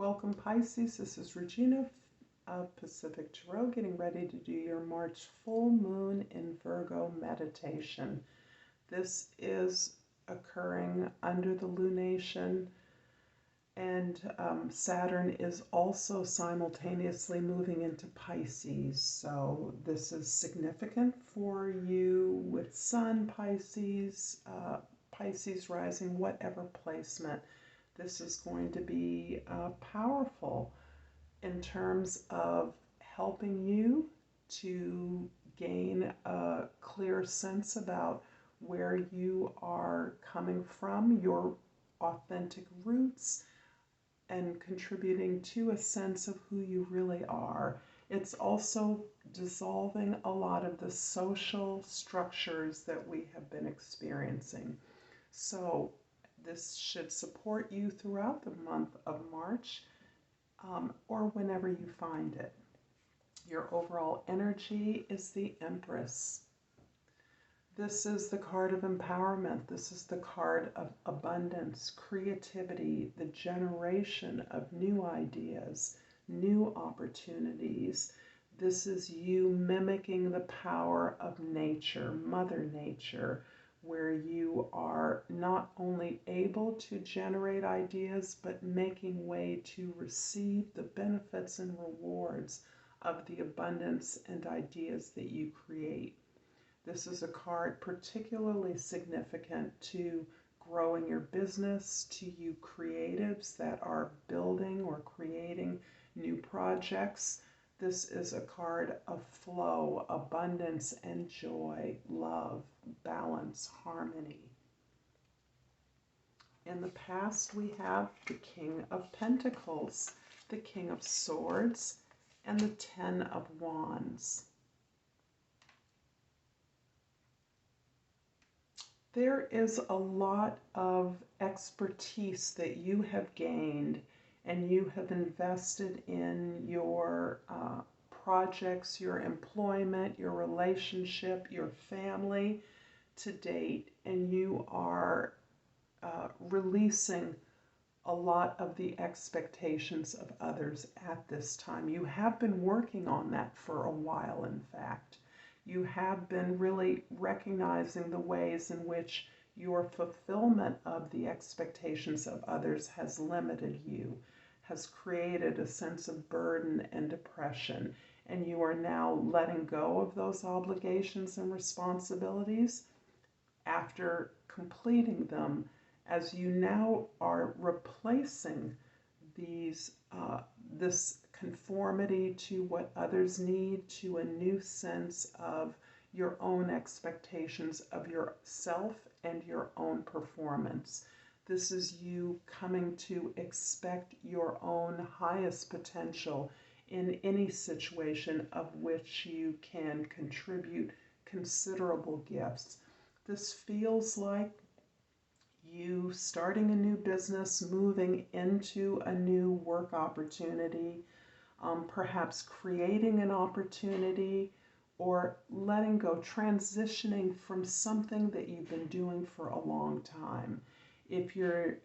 Welcome Pisces, this is Regina of Pacific Tarot getting ready to do your March full moon in Virgo meditation. This is occurring under the lunation, and Saturn is also simultaneously moving into Pisces. So this is significant for you with Sun, Pisces, Pisces rising, whatever placement. This is going to be powerful in terms of helping you to gain a clear sense about where you are coming from, your authentic roots, and contributing to a sense of who you really are. It's also dissolving a lot of the social structures that we have been experiencing. So this should support you throughout the month of March, or whenever you find it. Your overall energy is the Empress. This is the card of empowerment. This is the card of abundance, creativity, the generation of new ideas, new opportunities. This is you mimicking the power of nature, Mother Nature, where you are not only able to generate ideas, but making way to receive the benefits and rewards of the abundance and ideas that you create. This is a card particularly significant to growing your business, to you creatives that are building or creating new projects. This is a card of flow, abundance, and joy, love, balance, harmony. In the past, we have the King of Pentacles, the King of Swords, and the Ten of Wands. There is a lot of expertise that you have gained and you have invested in your projects, your employment, your relationship, your family to date, and you are releasing a lot of the expectations of others at this time. You have been working on that for a while, in fact. You have been really recognizing the ways in which your fulfillment of the expectations of others has limited you, has created a sense of burden and depression, and you are now letting go of those obligations and responsibilities after completing them, as you now are replacing this conformity to what others need to a new sense of your own expectations of yourself and your own performance. This is you coming to expect your own highest potential in any situation of which you can contribute considerable gifts. This feels like you starting a new business, moving into a new work opportunity, perhaps creating an opportunity, or letting go, transitioning from something that you've been doing for a long time. If you're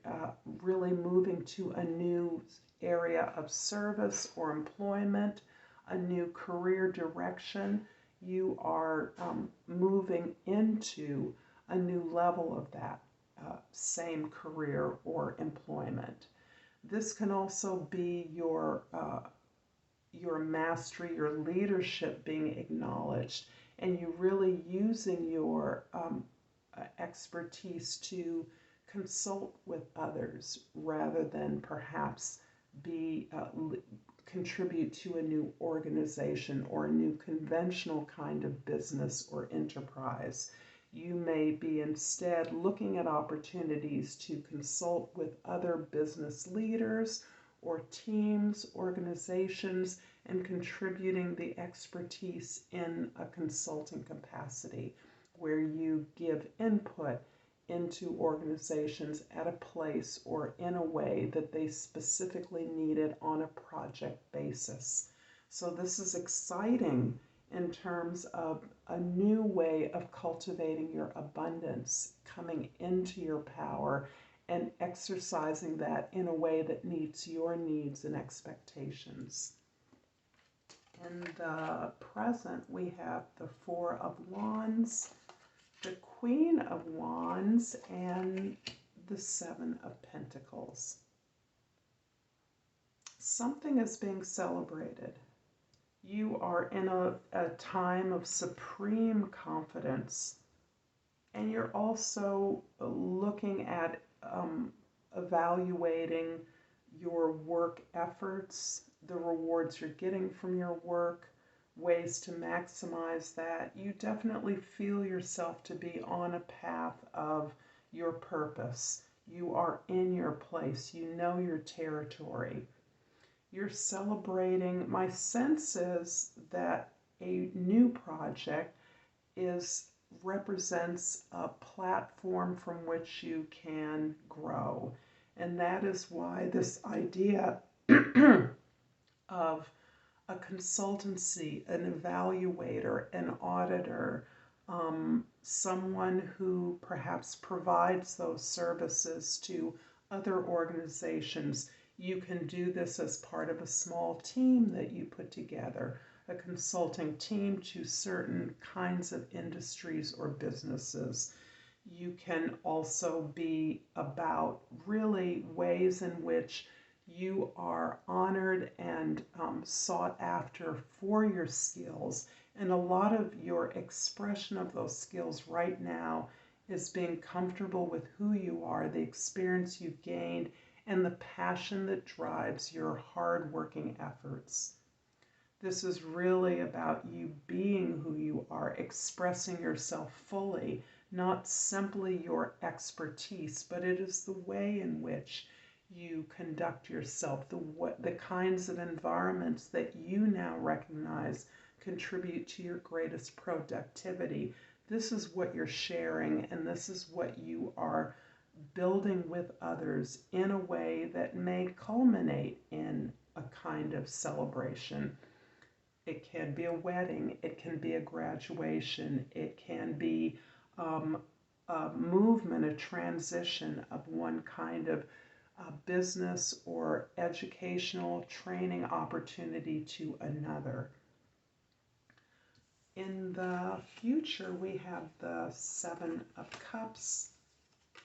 really moving to a new area of service or employment, a new career direction, you are moving into a new level of that same career or employment. This can also be your mastery, your leadership being acknowledged, and you really using your expertise to consult with others rather than perhaps contribute to a new organization or a new conventional kind of business or enterprise. You may be instead looking at opportunities to consult with other business leaders or teams, organizations, and contributing the expertise in a consulting capacity where you give input into organizations at a place or in a way that they specifically need it on a project basis. So this is exciting in terms of a new way of cultivating your abundance, coming into your power, and exercising that in a way that meets your needs and expectations. In the present, we have the Four of Wands, the Queen of Wands, and the Seven of Pentacles. Something is being celebrated. You are in a time of supreme confidence, and you're also looking at evaluating your work efforts, the rewards you're getting from your work, ways to maximize that. You definitely feel yourself to be on a path of your purpose. You are in your place. You know your territory. You're celebrating. My sense is that a new project represents a platform from which you can grow. And that is why this idea of a consultancy, an evaluator, an auditor, someone who perhaps provides those services to other organizations. You can do this as part of a small team that you put together, a consulting team to certain kinds of industries or businesses. You can also be about really ways in which you are honored and sought after for your skills. And a lot of your expression of those skills right now is being comfortable with who you are, the experience you've gained, and the passion that drives your hard-working efforts. This is really about you being who you are, expressing yourself fully, not simply your expertise, but it is the way in which you conduct yourself, the kinds of environments that you now recognize contribute to your greatest productivity. This is what you're sharing, and this is what you are building with others in a way that may culminate in a kind of celebration. It can be a wedding, it can be a graduation, it can be a movement, a transition of one kind of business or educational training opportunity to another. In the future, we have the Seven of Cups,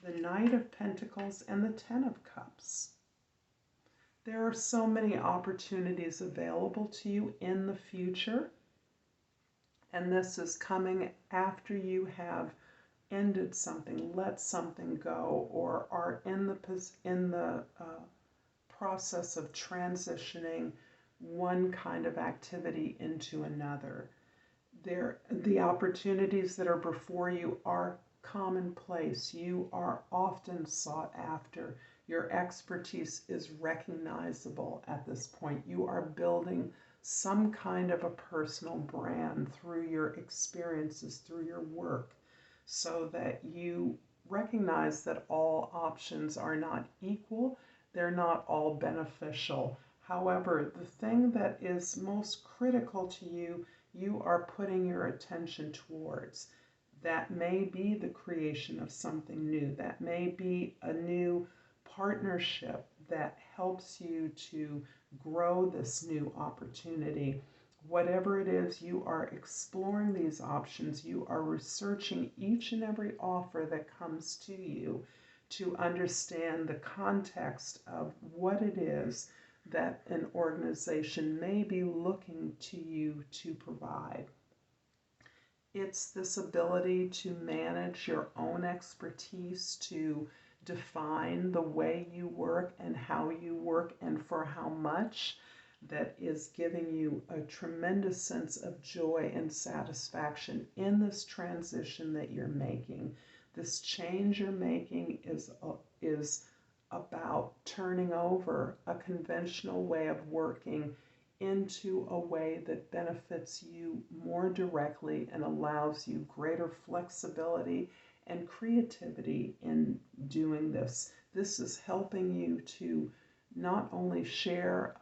the Knight of Pentacles, and the Ten of Cups. There are so many opportunities available to you in the future, and this is coming after you have ended something, let something go, or are in the process of transitioning one kind of activity into another. The opportunities that are before you are commonplace. You are often sought after. Your expertise is recognizable at this point. You are building some kind of a personal brand through your experiences, through your work, so that you recognize that all options are not equal. They're not all beneficial. However, the thing that is most critical to you, you are putting your attention towards. That may be the creation of something new. That may be a new partnership that helps you to grow this new opportunity. Whatever it is, you are exploring these options. You are researching each and every offer that comes to you to understand the context of what it is that an organization may be looking to you to provide. It's this ability to manage your own expertise, to define the way you work and how you work and for how much, that is giving you a tremendous sense of joy and satisfaction in this transition that you're making. This change you're making is about turning over a conventional way of working into a way that benefits you more directly and allows you greater flexibility and creativity in doing this. This is helping you to not only share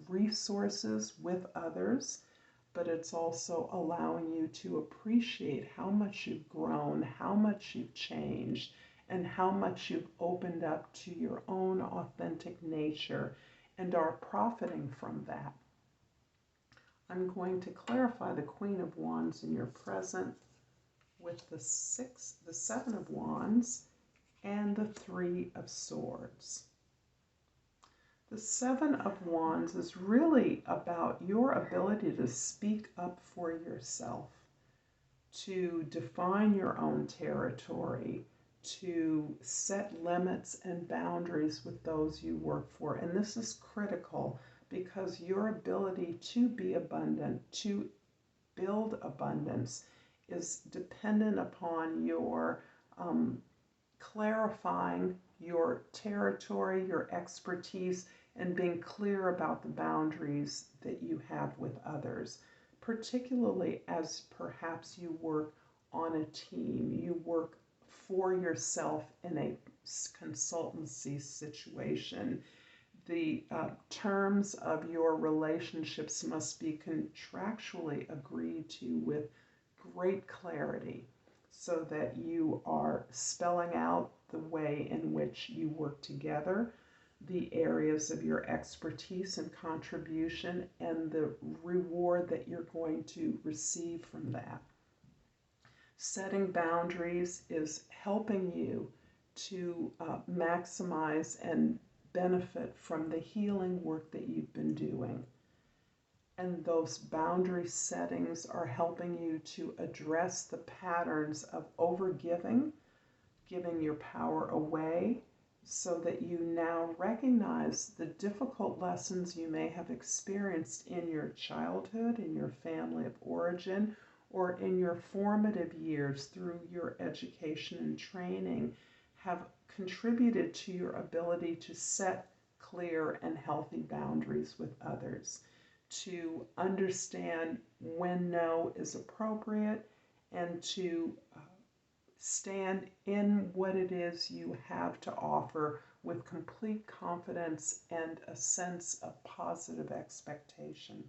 resources with others, but it's also allowing you to appreciate how much you've grown, how much you've changed, and how much you've opened up to your own authentic nature and are profiting from that. I'm going to clarify the Queen of Wands in your present with the Seven of Wands and the Three of Swords. The Seven of Wands is really about your ability to speak up for yourself, to define your own territory, to set limits and boundaries with those you work for. And this is critical because your ability to be abundant, to build abundance, is dependent upon your clarifying your territory, your expertise, and being clear about the boundaries that you have with others, particularly as perhaps you work on a team, you work for yourself in a consultancy situation. The terms of your relationships must be contractually agreed to with great clarity so that you are spelling out the way in which you work together, the areas of your expertise and contribution, and the reward that you're going to receive from that. Setting boundaries is helping you to maximize and benefit from the healing work that you've been doing. And those boundary settings are helping you to address the patterns of overgiving, giving your power away, so that you now recognize the difficult lessons you may have experienced in your childhood, in your family of origin, or in your formative years through your education and training, have contributed to your ability to set clear and healthy boundaries with others, to understand when no is appropriate, and to stand in what it is you have to offer with complete confidence and a sense of positive expectation.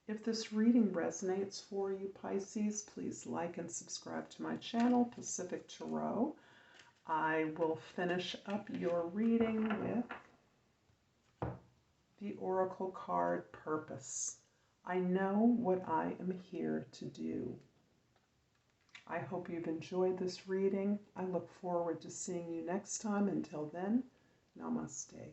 If this reading resonates for you, Pisces, please like and subscribe to my channel, Pacific Tarot. I will finish up your reading with the Oracle card, Purpose. I know what I am here to do. I hope you've enjoyed this reading. I look forward to seeing you next time. Until then, Namaste.